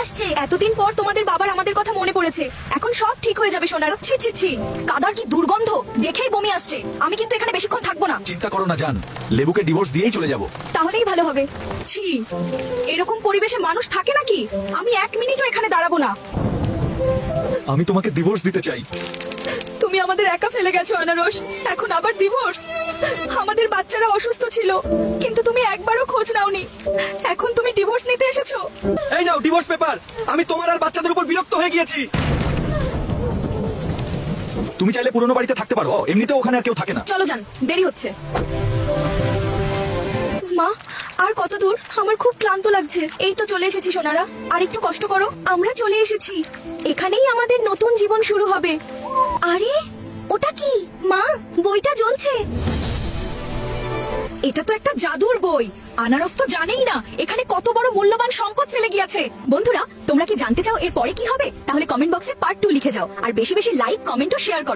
আসছে। এতদিন পর তোমাদের বাবার আমাদের কথা মনে পড়েছে। এখন সব ঠিক হয়ে যাবে সোনার। ছি ছি ছি, কাদার কি দুর্গন্ধ, দেখেই বমি আসছে। আমি কিন্তু এখানে বেশিক্ষণ থাকবো না। চিন্তা করো না জান, লেবুকে ডিভোর্স দিয়েই চলে যাব। তাহলেই ভালো হবে। ছি, এরকম পরিবেশে মানুষ থাকে নাকি? আমি 1 মিনিটও এখানে দাঁড়াবো না। আমি তোমাকে ডিভোর্স দিতে চাই। তুমি আমাদের একা ফেলে গেছো আনারস, এখন আবার ডিভোর্স? আমাদের বাচ্চারা অসুস্থ ছিল, কিন্তু তুমি একবারও খোঁজ নাওনি। এখন তুমি ডিভোর্স নিতে এসেছো? এই নাও ডিভোর্স পেপার। আমি তোমার আর বাচ্চাদের উপর বিরক্ত হয়ে গিয়েছি। তুমি চাইলে পুরনো বাড়িতে থাকতে পারো, এমনিতেও ওখানে আর কেউ থাকে না। চলো যান, দেরি হচ্ছে। মা, আর কত দূর? আমার খুব ক্লান্ত লাগছে। এই তো চলে এসেছি সোনারা, আর একটু কষ্ট করো। আমরা চলে এসেছি, এখানেই আমাদের নতুন জীবন শুরু হবে। আরে ওটা কি মা? বইটা জ্বলছে। এটা তো একটা জাদুর বই। আনারস তো জানেই না এখানে কত বড় মূল্যবান সম্পদ ফেলে গিয়েছে। বন্ধুরা, তোমরা কি জানতে চাও এর পরে কি হবে? তাহলে কমেন্ট বক্সে পার্ট 2 লিখে যাও, আর বেশি বেশি লাইক, কমেন্ট ও শেয়ার করো।